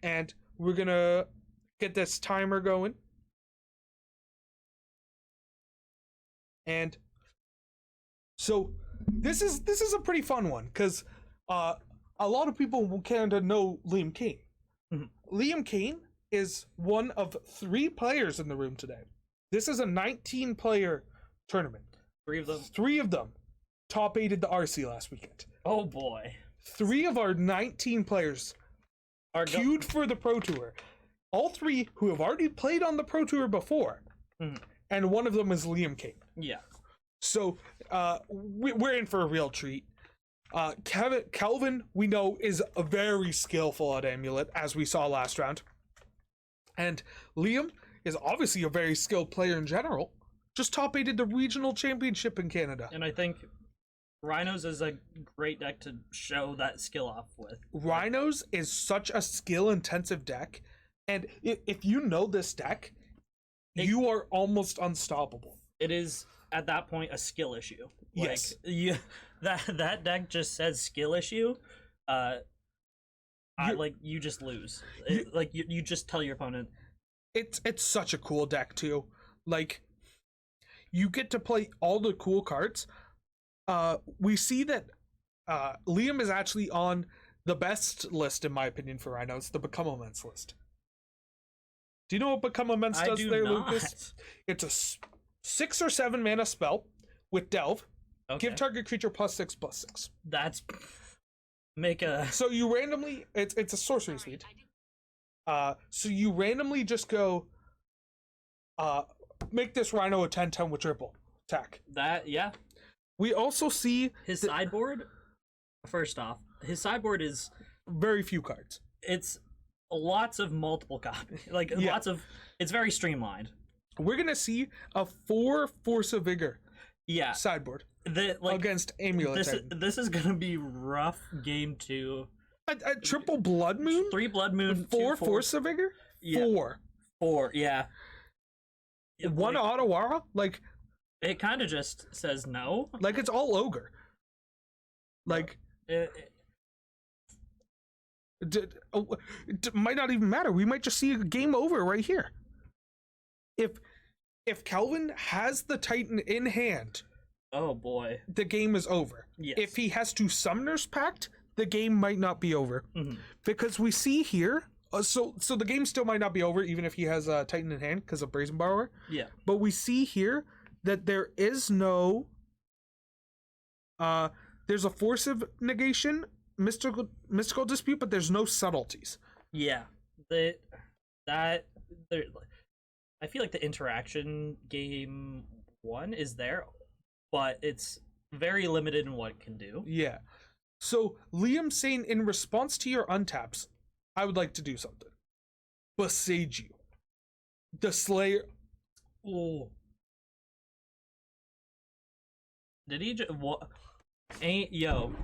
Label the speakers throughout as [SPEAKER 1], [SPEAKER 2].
[SPEAKER 1] And we're gonna get this timer going. And so this is a pretty fun one because a lot of people will kind of know Liam Kane. Mm-hmm. Liam Kane is one of 3 players in the room today. This is a 19-player tournament. 3 of them top 8'd the RC last weekend.
[SPEAKER 2] Oh boy.
[SPEAKER 1] 3 of our 19 players are queued for the Pro Tour. All 3 who have already played on the Pro Tour before. Mm-hmm. And one of them is Liam Kane.
[SPEAKER 2] Yeah.
[SPEAKER 1] So we're in for a real treat. Calvin, we know, is a very skillful at Amulet, as we saw last round. And Liam is obviously a very skilled player in general. Just top 8'd the regional championship in Canada.
[SPEAKER 2] And I think Rhinos is a great deck to show that skill off with.
[SPEAKER 1] Rhinos is such a skill-intensive deck. And if you know this deck, you are almost unstoppable.
[SPEAKER 2] It is, at that point, a skill issue. Like,
[SPEAKER 1] yes.
[SPEAKER 2] That deck just says skill issue. You just lose. You just tell your opponent.
[SPEAKER 1] It's such a cool deck too. Like, you get to play all the cool cards. We see that Liam is actually on the best list, in my opinion, for Rhinos, the Become Immense list. Do you know what Become Immense does there, Lucas? It's a 6 or 7 mana spell with Delve. Okay. Give target creature +6/+6.
[SPEAKER 2] That's make a.
[SPEAKER 1] So you randomly, it's a sorcery suite. So you randomly just go, make this Rhino a 10/10 with triple attack.
[SPEAKER 2] That, yeah.
[SPEAKER 1] We also see
[SPEAKER 2] his sideboard. First off, his sideboard is
[SPEAKER 1] very few cards.
[SPEAKER 2] It's lots of multiple copies. Lots of. It's very streamlined.
[SPEAKER 1] We're gonna see a 4 Force of Vigor.
[SPEAKER 2] Yeah.
[SPEAKER 1] Sideboard. Against Amulet.
[SPEAKER 2] This is gonna be rough game 2.
[SPEAKER 1] A triple Blood Moon?
[SPEAKER 2] 3 Blood Moon,
[SPEAKER 1] 4 Force of Vigor?
[SPEAKER 2] Yeah. 4, yeah.
[SPEAKER 1] 1 Ottawara? Like,
[SPEAKER 2] it kind of just says no.
[SPEAKER 1] Like, it's all Ogre. Like, it might not even matter. We might just see a game over right here. If Calvin has the Titan in hand,
[SPEAKER 2] oh boy,
[SPEAKER 1] the game is over.
[SPEAKER 2] Yes.
[SPEAKER 1] If he has to Summoner's Pact, the game might not be over. Mm-hmm. Because we see here, so the game still might not be over even if he has a Titan in hand because of Brazen Borrower.
[SPEAKER 2] Yeah.
[SPEAKER 1] But we see here that there is no there's a Force of Negation, mystical dispute, but there's no subtleties.
[SPEAKER 2] Yeah. I feel like the interaction game 1 is there, but it's very limited in what it can do.
[SPEAKER 1] Yeah. So Liam saying, in response to your untaps, I would like to do something. Besage you. The Slayer.
[SPEAKER 2] Oh. Did he just what? Ain't yo.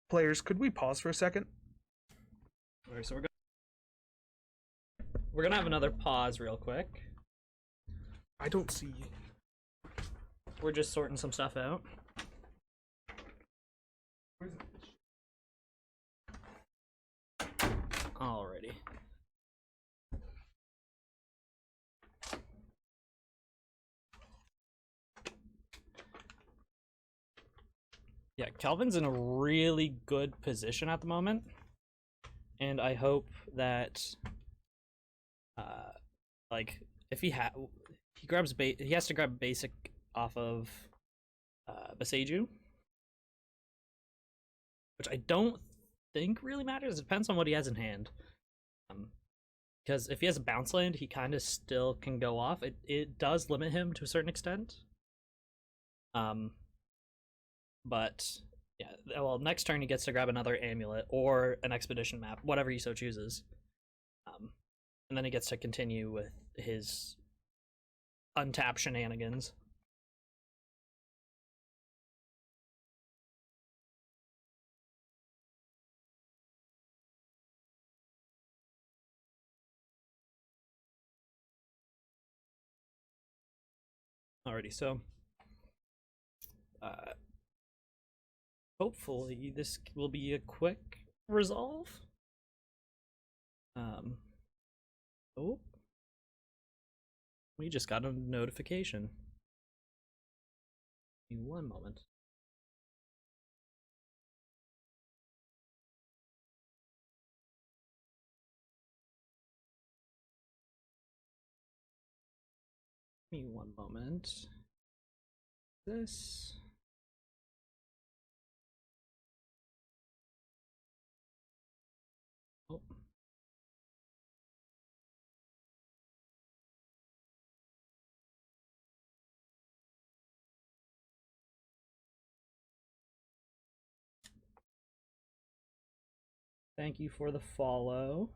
[SPEAKER 1] Players, could we pause for a second?
[SPEAKER 2] All right, so we're gonna have another pause real quick.
[SPEAKER 1] I don't see.
[SPEAKER 2] We're just sorting some stuff out. Alrighty. Yeah, Calvin's in a really good position at the moment, and I hope that, if he grabs he has to grab basic off of Besage, which I don't think really matters. It depends on what he has in hand. Because if he has a bounce land, he kind of still can go off. It does limit him to a certain extent. But yeah, well, next turn he gets to grab another amulet or an expedition map, whatever he so chooses. And then he gets to continue with his untap shenanigans. Alrighty, so hopefully this will be a quick resolve. Oh, we just got a notification. Give me 1 moment. Give me 1 moment. This. Oh. Thank you for the follow.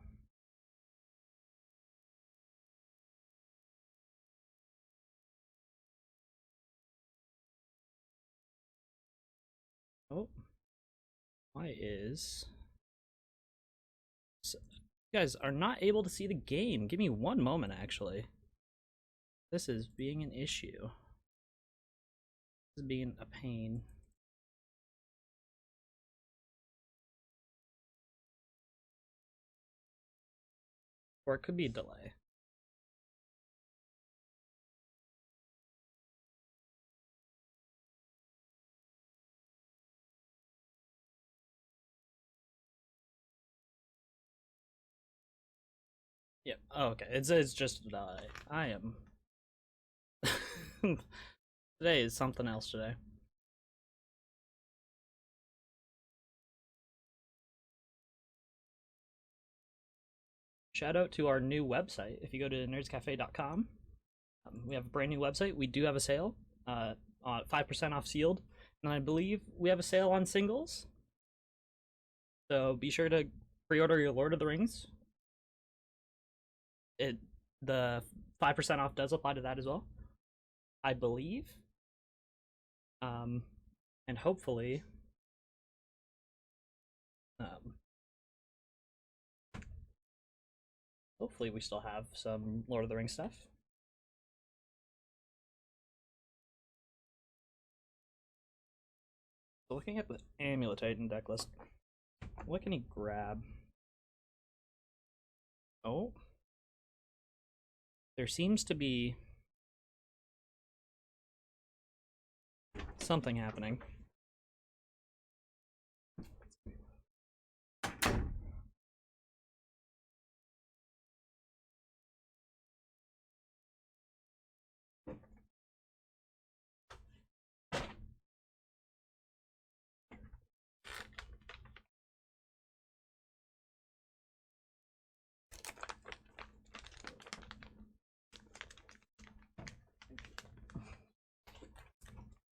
[SPEAKER 2] Oh, why is... So, you guys are not able to see the game. Give me 1 moment, actually. This is being an issue. This is being a pain. Or it could be a delay. Yep. Oh, okay. It's just a delay. I am. Today is something else today. Shout out to our new website. If you go to nerdscafe.com, we have a brand new website. We do have a sale, on 5% off sealed, and I believe we have a sale on singles. So be sure to pre-order your Lord of the Rings. The 5% off does apply to that as well, I believe. And hopefully, hopefully we still have some Lord of the Rings stuff. So looking at the Amulet Titan deck list, what can he grab? Oh, there seems to be something happening.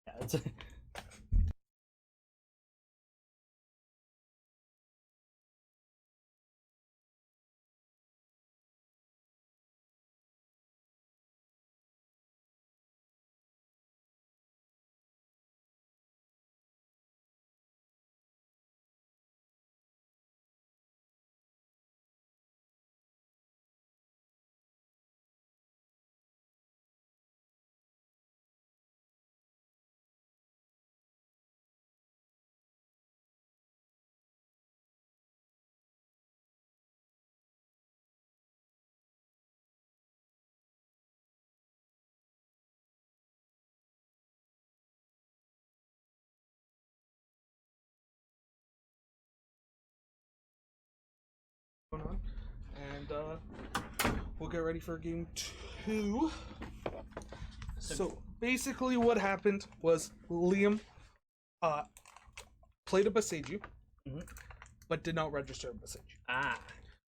[SPEAKER 2] Yeah, it's
[SPEAKER 1] going on, and we'll get ready for game 2. So basically, what happened was Liam played a Baseju, but did not register a Baseju.
[SPEAKER 2] ah.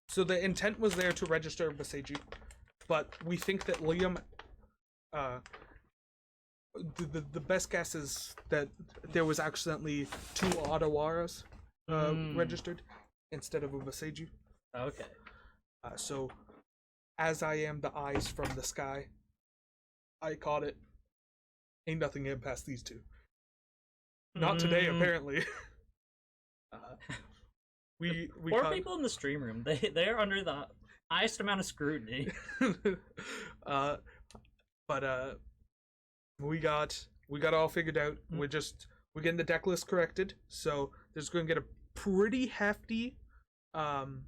[SPEAKER 1] So the intent was there to register a Baseju, but we think that Liam, the best guess is that there was accidentally 2 Ottawaras registered instead of a Baseju.
[SPEAKER 2] Okay.
[SPEAKER 1] So, as I am the eyes from the sky, I caught it. Ain't nothing getting past these 2. Not today, apparently. we
[SPEAKER 2] Poor people in the stream room. They're under the highest amount of scrutiny.
[SPEAKER 1] But we got it all figured out.
[SPEAKER 2] Mm.
[SPEAKER 1] We're getting the deck list corrected, so there's going to get a pretty hefty time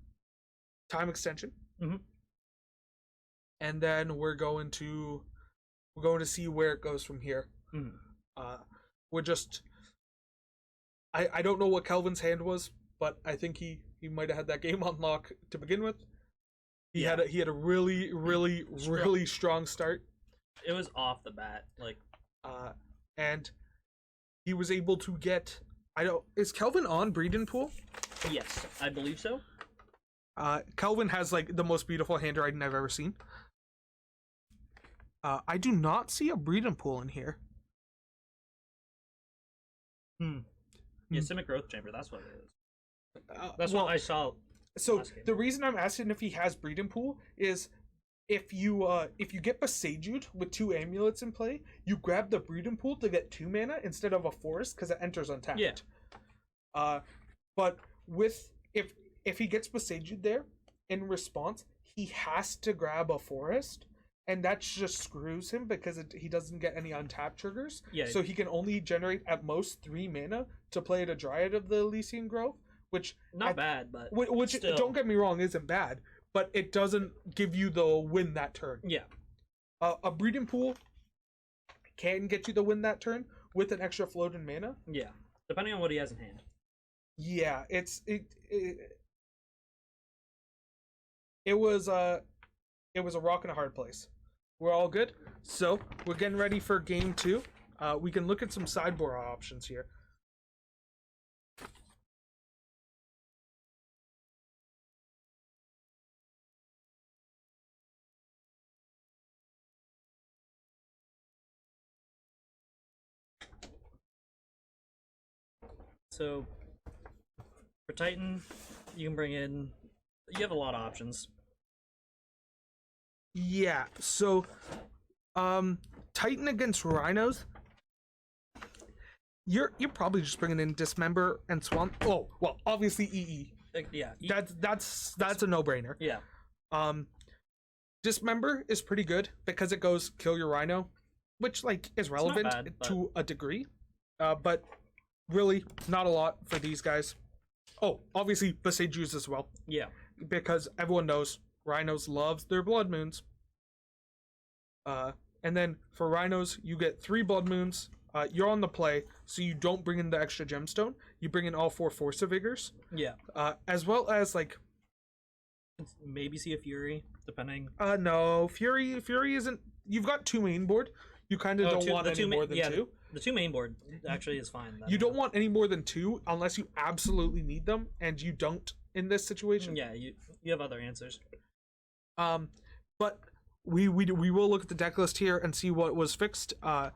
[SPEAKER 1] extension.
[SPEAKER 2] Mm-hmm.
[SPEAKER 1] And then we're going to see where it goes from here.
[SPEAKER 2] Mm.
[SPEAKER 1] We're just I don't know what Kelvin's hand was, but I think he might have had that game on lock to begin with. He had a really really strong start.
[SPEAKER 2] It was off the bat, like,
[SPEAKER 1] and he was able to get. Is Kelvin on Breeden Pool?
[SPEAKER 2] yes, I believe so.
[SPEAKER 1] Kelvin has like the most beautiful handwriting I've ever seen. I do not see a Breeden Pool in here.
[SPEAKER 2] Yeah, Simic Growth Chamber, that's what it is. That's
[SPEAKER 1] well,
[SPEAKER 2] what I saw.
[SPEAKER 1] So the reason I'm asking if he has Breeden Pool is if you get Besaged with 2 amulets in play, you grab the Breeden Pool to get 2 mana instead of a forest because it enters untapped.
[SPEAKER 2] Yeah.
[SPEAKER 1] But with if he gets Besaged there, in response, he has to grab a forest, and that just screws him because he doesn't get any untapped triggers.
[SPEAKER 2] Yeah.
[SPEAKER 1] So he can only generate at most 3 mana to play at a Dryad of the Elysian Grove, which
[SPEAKER 2] not bad, but
[SPEAKER 1] which
[SPEAKER 2] still.
[SPEAKER 1] Don't get me wrong, isn't bad, but it doesn't give you the win that turn.
[SPEAKER 2] Yeah.
[SPEAKER 1] A Breeding Pool can get you the win that turn with an extra float in mana.
[SPEAKER 2] Yeah, depending on what he has in hand.
[SPEAKER 1] Yeah, it was a rock and a hard place. We're all good, so we're getting ready for game 2. We can look at some sideboard options here.
[SPEAKER 2] So for Titan, you can bring in. You have a lot of options.
[SPEAKER 1] Yeah, so Titan against Rhinos. You're probably just bringing in Dismember and Swamp. Oh, well, obviously EE.
[SPEAKER 2] Yeah,
[SPEAKER 1] That's a no-brainer.
[SPEAKER 2] yeah.
[SPEAKER 1] Dismember is pretty good because it goes kill your Rhino, which like is relevant
[SPEAKER 2] bad,
[SPEAKER 1] to a degree. But really not a lot for these guys. Oh, obviously Besaged as well.
[SPEAKER 2] Yeah.
[SPEAKER 1] Because everyone knows Rhinos loves their Blood Moons. And then for Rhinos, you get 3 Blood Moons. You're on the play, so you don't bring in the extra gemstone. You bring in all 4 Force of Vigors.
[SPEAKER 2] Yeah.
[SPEAKER 1] As well as like
[SPEAKER 2] maybe see a Fury, depending.
[SPEAKER 1] No, Fury isn't. You've got 2 main board. You kind of don't want any more than 2.
[SPEAKER 2] The 2 main board actually is fine.
[SPEAKER 1] You don't want any more than 2 unless you absolutely need them, and you don't in this situation.
[SPEAKER 2] Yeah, you have other answers.
[SPEAKER 1] But we will look at the deck list here and see what was fixed. There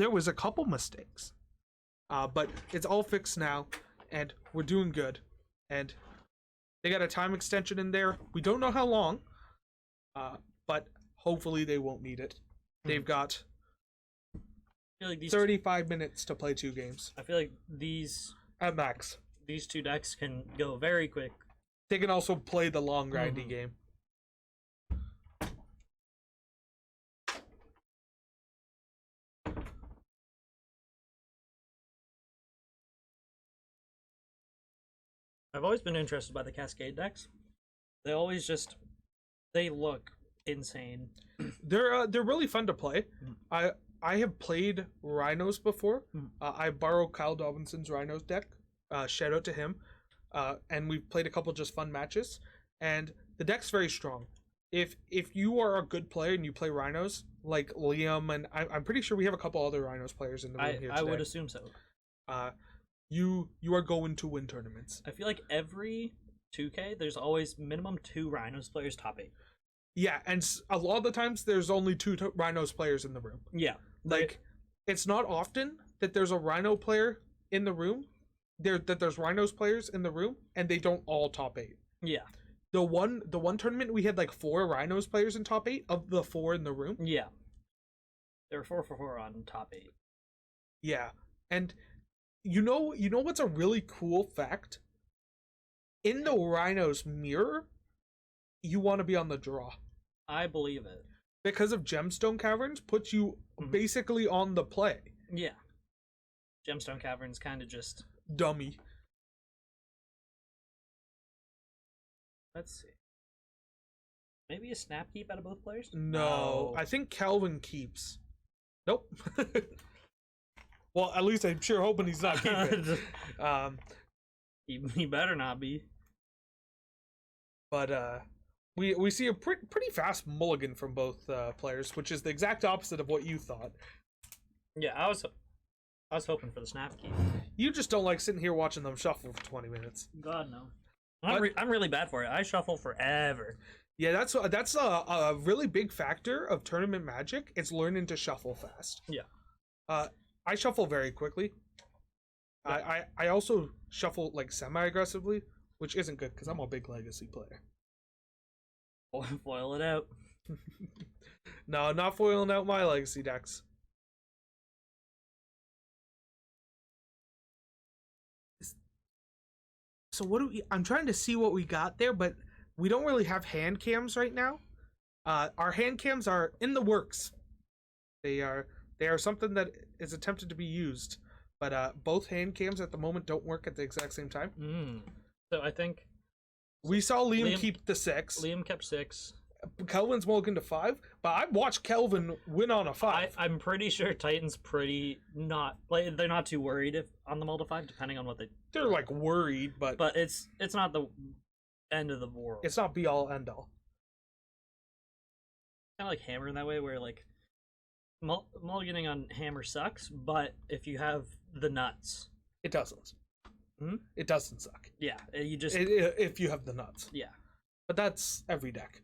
[SPEAKER 1] was a couple mistakes, but it's all fixed now, and we're doing good. And they got a time extension in there. We don't know how long, but hopefully they won't need it. They've got
[SPEAKER 2] I feel like
[SPEAKER 1] 35 minutes to play 2 games.
[SPEAKER 2] I feel like these
[SPEAKER 1] at max.
[SPEAKER 2] These 2 decks can go very quick.
[SPEAKER 1] They can also play the long grindy game.
[SPEAKER 2] I've always been interested by the Cascade decks. They always they look insane.
[SPEAKER 1] They're really fun to play. I have played Rhinos before. I borrowed Kyle Dobinson's Rhinos deck. Shout out to him. And we've played a couple just fun matches. And the deck's very strong. If you are a good player and you play Rhinos, like Liam, and I'm pretty sure we have a couple other Rhinos players in the room here today.
[SPEAKER 2] I would assume so.
[SPEAKER 1] You are going to win tournaments.
[SPEAKER 2] I feel like every 2K, there's always minimum 2 Rhinos players top 8.
[SPEAKER 1] Yeah, and a lot of the times there's only 2 Rhinos players in the room.
[SPEAKER 2] Yeah.
[SPEAKER 1] Like, it's not often that there's a Rhino player in the room, that there's Rhinos players in the room, and they don't all top 8.
[SPEAKER 2] Yeah.
[SPEAKER 1] The one tournament, we had like 4 Rhinos players in top 8 of the 4 in the room.
[SPEAKER 2] Yeah. There were 4 for 4 on top 8.
[SPEAKER 1] Yeah. And you know what's a really cool fact? In the Rhinos mirror, you want to be on the draw.
[SPEAKER 2] I believe it.
[SPEAKER 1] because of Gemstone Caverns, puts you basically on the play.
[SPEAKER 2] Yeah. Gemstone Caverns kind of just...
[SPEAKER 1] Dummy.
[SPEAKER 2] Let's see. Maybe a snap keep out of both players?
[SPEAKER 1] No. I think Kelvin keeps. Nope. Well, at least I'm sure hoping he's not keeping.
[SPEAKER 2] He better not be.
[SPEAKER 1] But we see a pretty fast mulligan from both players, which is the exact opposite of what you thought.
[SPEAKER 2] Yeah, I was hoping for the snap keep.
[SPEAKER 1] You just don't like sitting here watching them shuffle for 20 minutes.
[SPEAKER 2] God no. I'm really bad for it. I shuffle forever.
[SPEAKER 1] Yeah, that's a really big factor of tournament Magic. It's learning to shuffle fast.
[SPEAKER 2] Yeah.
[SPEAKER 1] I shuffle very quickly. Yeah. I also shuffle like semi-aggressively, which isn't good because I'm a big legacy player.
[SPEAKER 2] Foil it out.
[SPEAKER 1] No, not foiling out my legacy decks. So what do we? I'm trying to see what we got there, but we don't really have hand cams right now. Our hand cams are in the works. They are something that is attempted to be used, but both hand cams at the moment don't work at the exact same time.
[SPEAKER 2] So I think
[SPEAKER 1] we saw Liam keep the 6.
[SPEAKER 2] Liam kept 6.
[SPEAKER 1] Kelvin's mulligan to 5, but I watched Kelvin win on a 5.
[SPEAKER 2] I'm pretty sure Titan's pretty not like they're not too worried if on the multi 5, depending on what
[SPEAKER 1] they're like worried, but
[SPEAKER 2] it's not the end of the world.
[SPEAKER 1] It's not be all end all.
[SPEAKER 2] Kind of like Hammer in that way, where like mulliganing on Hammer sucks, but if you have the nuts,
[SPEAKER 1] it doesn't. It doesn't suck.
[SPEAKER 2] Yeah, you just
[SPEAKER 1] if you have the nuts.
[SPEAKER 2] Yeah,
[SPEAKER 1] but that's every deck.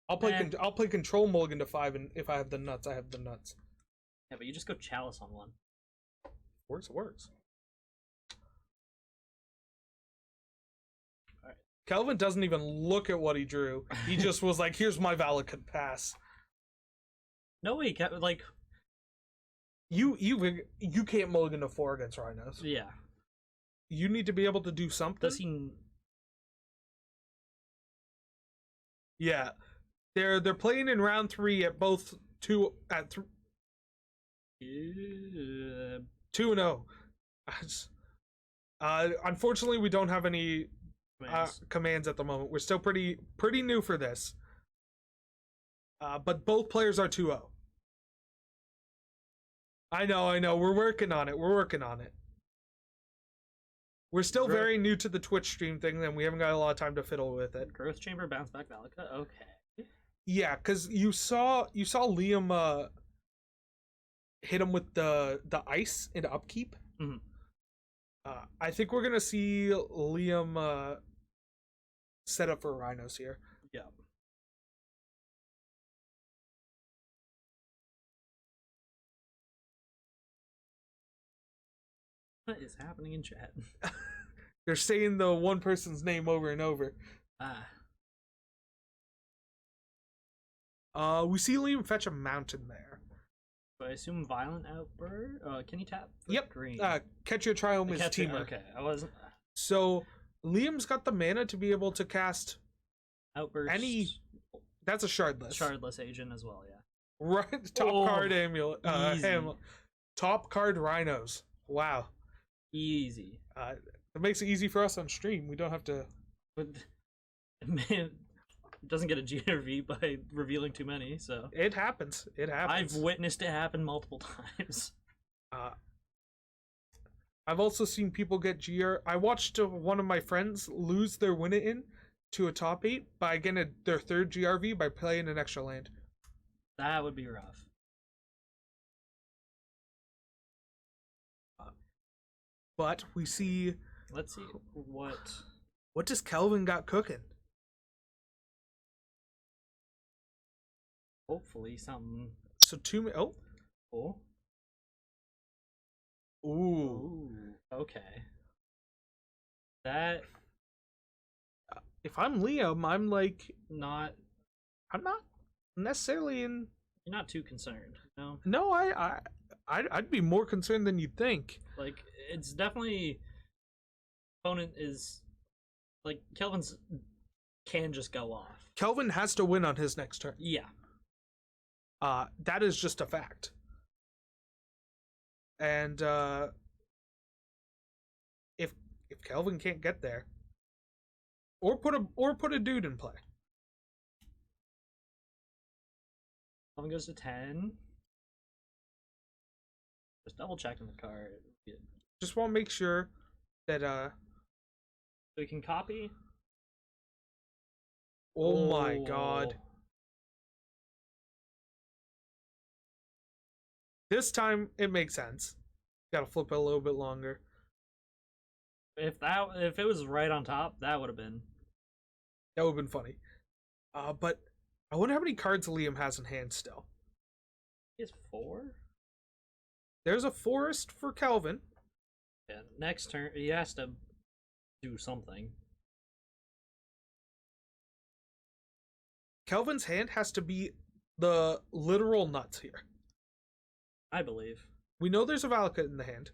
[SPEAKER 1] I'll play control mulligan to 5, and if I have the nuts, I have the nuts.
[SPEAKER 2] Yeah, but you just go chalice on 1.
[SPEAKER 1] Works.
[SPEAKER 2] All right.
[SPEAKER 1] Kelvin doesn't even look at what he drew. He just was like, "Here's my valid pass."
[SPEAKER 2] No way, like
[SPEAKER 1] you can't mulligan to 4 against Rhinos.
[SPEAKER 2] Yeah.
[SPEAKER 1] You need to be able to do something.
[SPEAKER 2] Does he?
[SPEAKER 1] Yeah, they're playing in round 3 at both 2 2-0. Unfortunately, we don't have any commands at the moment. We're still pretty new for this. But both players are 2-0. I know. We're working on it. We're still very new to the Twitch stream thing, and we haven't got a lot of time to fiddle with it.
[SPEAKER 2] Growth Chamber, bounce back Valika. Okay.
[SPEAKER 1] Yeah, because you saw Liam hit him with the ice into upkeep. I think we're gonna see Liam set up for Rhinos here.
[SPEAKER 2] Yeah. What is happening in chat?
[SPEAKER 1] They're saying the one person's name over and over. We see Liam fetch a mountain there.
[SPEAKER 2] So I assume Violent Outburst. Can you tap?
[SPEAKER 1] Yep.
[SPEAKER 2] Green.
[SPEAKER 1] Catch Your Triumph is Teamer.
[SPEAKER 2] Okay, I wasn't.
[SPEAKER 1] So Liam's got the mana to be able to cast
[SPEAKER 2] Outburst.
[SPEAKER 1] That's a shardless.
[SPEAKER 2] Shardless agent as well. Yeah.
[SPEAKER 1] Right. Top card amulet. Top card Rhinos. Wow.
[SPEAKER 2] Easy.
[SPEAKER 1] It makes it easy for us on stream. We don't have to.
[SPEAKER 2] But man, doesn't get a GRV by revealing too many. So
[SPEAKER 1] it happens.
[SPEAKER 2] I've witnessed it happen multiple times.
[SPEAKER 1] I've also seen people get GR. I watched one of my friends lose their win it in to a top 8 by getting their 3rd GRV by playing an extra land.
[SPEAKER 2] That would be rough.
[SPEAKER 1] But we see.
[SPEAKER 2] Let's see
[SPEAKER 1] what does Kelvin got cooking.
[SPEAKER 2] Hopefully something.
[SPEAKER 1] So 2.
[SPEAKER 2] Oh.
[SPEAKER 1] Ooh.
[SPEAKER 2] Okay. That.
[SPEAKER 1] If I'm Liam, I'm like
[SPEAKER 2] not.
[SPEAKER 1] I'm not necessarily in.
[SPEAKER 2] You're not too concerned, no.
[SPEAKER 1] No, I'd be more concerned than you'd think.
[SPEAKER 2] Like, it's definitely opponent is like Kelvin's can just go off.
[SPEAKER 1] Kelvin has to win on his next turn.
[SPEAKER 2] Yeah.
[SPEAKER 1] That is just a fact. And if Kelvin can't get there, or put a dude in play.
[SPEAKER 2] Kelvin goes to 10. Just double checking the card.
[SPEAKER 1] Just want to make sure that
[SPEAKER 2] So we can copy.
[SPEAKER 1] Oh my god. This time it makes sense. Gotta flip it a little bit longer.
[SPEAKER 2] If it was right on top, that would have been
[SPEAKER 1] funny. But I wonder how many cards Liam has in hand still.
[SPEAKER 2] He has 4.
[SPEAKER 1] There's a forest for Kelvin.
[SPEAKER 2] Yeah, next turn he has to do something.
[SPEAKER 1] Kelvin's hand has to be the literal nuts here.
[SPEAKER 2] I believe.
[SPEAKER 1] We know there's a Valakut in the hand.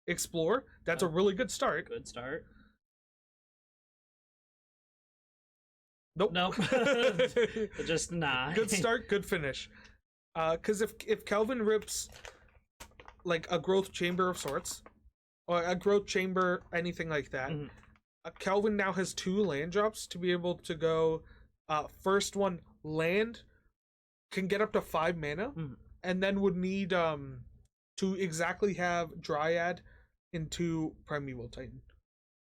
[SPEAKER 1] Explore. That's a really good start.
[SPEAKER 2] Good start.
[SPEAKER 1] Nope.
[SPEAKER 2] Nope. Just nah.
[SPEAKER 1] Good start, good finish. Because if Kelvin rips like a growth chamber of sorts, or a growth chamber, anything like that, Kelvin now has 2 land drops to be able to go. First one, land, can get up to 5 mana, and then would need to exactly have Dryad into Primeval Titan,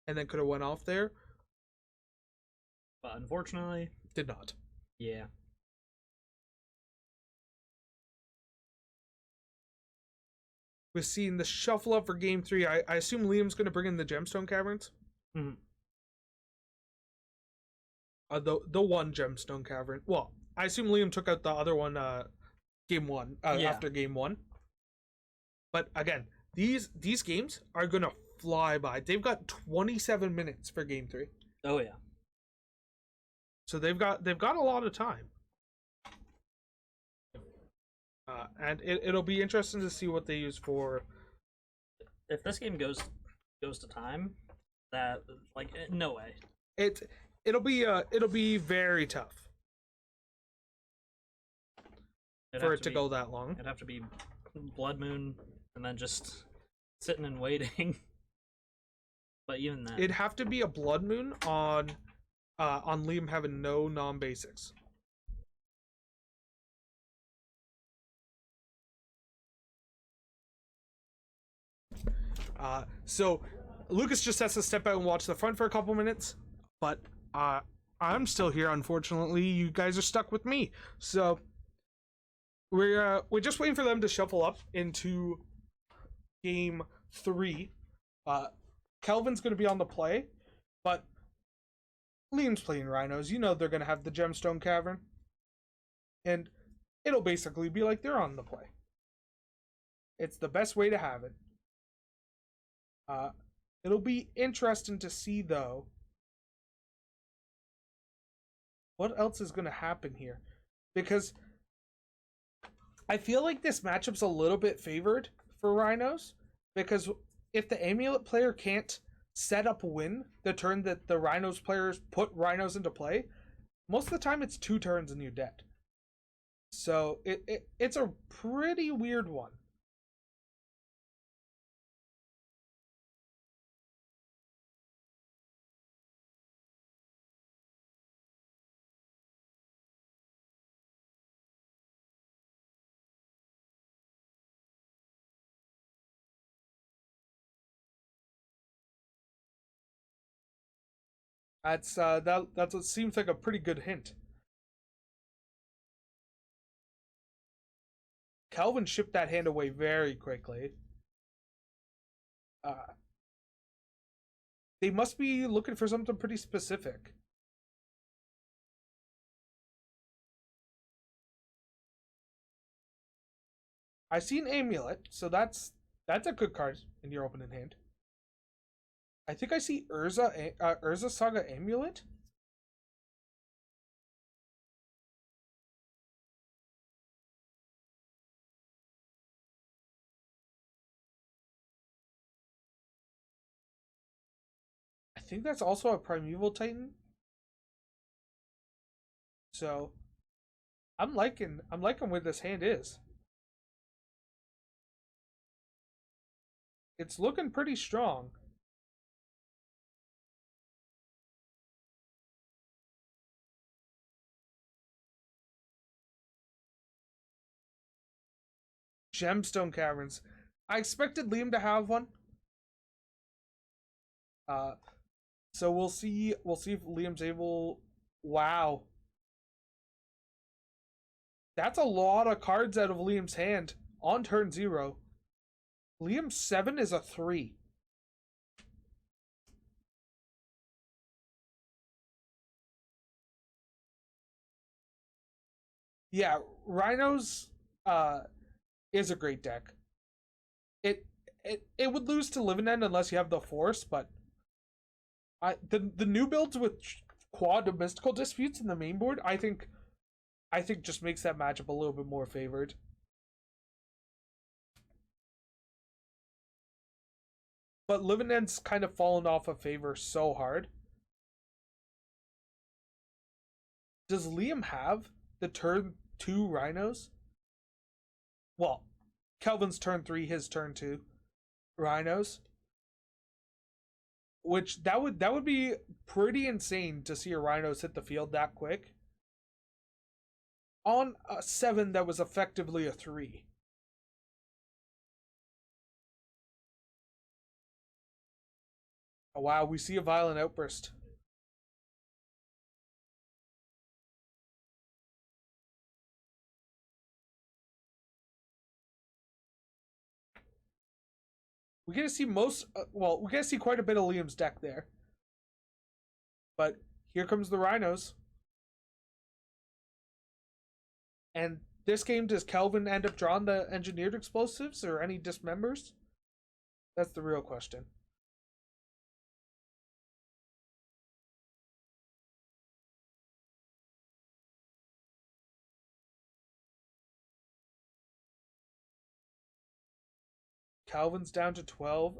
[SPEAKER 1] and then could have went off there.
[SPEAKER 2] But unfortunately,
[SPEAKER 1] did not.
[SPEAKER 2] Yeah.
[SPEAKER 1] We've seen the shuffle up for game 3. I assume Liam's going to bring in the Gemstone Caverns.
[SPEAKER 2] Mm-hmm.
[SPEAKER 1] The one Gemstone Cavern. Well, I assume Liam took out the other one game 1 after game 1. But again, these games are going to fly by. They've got 27 minutes for game 3.
[SPEAKER 2] Oh yeah.
[SPEAKER 1] So they've got a lot of time. And it'll be interesting to see what they use for.
[SPEAKER 2] If this game goes to time, that like no way.
[SPEAKER 1] It'll be very tough for it to go that long.
[SPEAKER 2] It'd have to be Blood Moon and then just sitting and waiting. But even that,
[SPEAKER 1] it'd have to be a Blood Moon on Liam having no non-basics. So Lucas just has to step out and watch the front for a couple minutes, but I'm still here. Unfortunately, you guys are stuck with me. So we're just waiting for them to shuffle up into game 3. Kelvin's going to be on the play, but Liam's playing Rhinos. You know they're going to have the Gemstone Cavern, and it'll basically be like they're on the play. It's the best way to have it. It'll be interesting to see, though, what else is going to happen here. Because I feel like this matchup's a little bit favored for Rhinos. Because if the Amulet player can't set up a win the turn that the Rhinos players put Rhinos into play, most of the time it's 2 turns and you're dead. So it's a pretty weird one. That's what seems like a pretty good hint. Kelvin shipped that hand away very quickly. They must be looking for something pretty specific. I see an Amulet, so that's a good card in your opening hand. I think I see Urza Saga Amulet. I think that's also a Primeval Titan. So I'm liking where this hand is. It's looking pretty strong. Gemstone Caverns. I expected Liam to have one. Uh, so we'll see. We'll see if Liam's able. Wow, that's a lot of cards out of Liam's hand on turn 0. Liam's 7 is a 3. Yeah, Rhinos is a great deck. It it would lose to Living End unless you have the Force, but the new builds with quad mystical disputes in the main board, I think just makes that matchup a little bit more favored. But Living End's kind of fallen off of favor so hard. Does Liam have the turn 2 Rhinos? Well, Kelvin's turn 3, his turn 2 Rhinos. Which that would be pretty insane to see a Rhinos hit the field that quick. On a 7 that was effectively a 3. Oh wow, we see a violent outburst. We get to see we get to see quite a bit of Liam's deck there. But here comes the Rhinos. And this game, does Kelvin end up drawing the engineered explosives or any dismembers? That's the real question. Calvin's down to 12.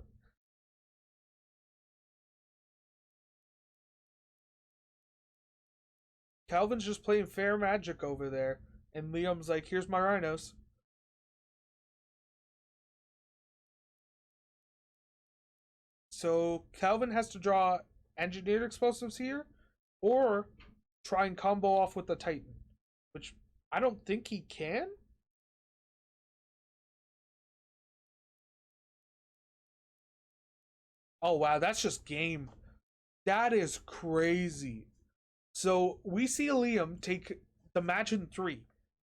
[SPEAKER 1] Calvin's just playing fair magic over there. And Liam's like, here's my Rhinos. So Calvin has to draw engineered explosives here, or try and combo off with the Titan, which I don't think he can. Oh wow, that's just game. That is crazy. So we see Liam take the match in 3.